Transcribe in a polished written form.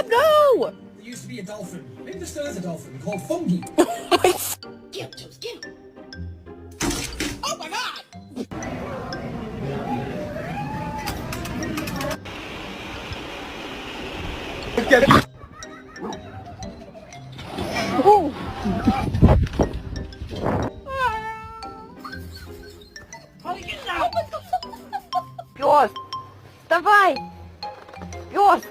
no! There used to be a dolphin. Maybe there still is a dolphin called Fungi. Oh my god! Oh. Пёс, вставай! Пёс!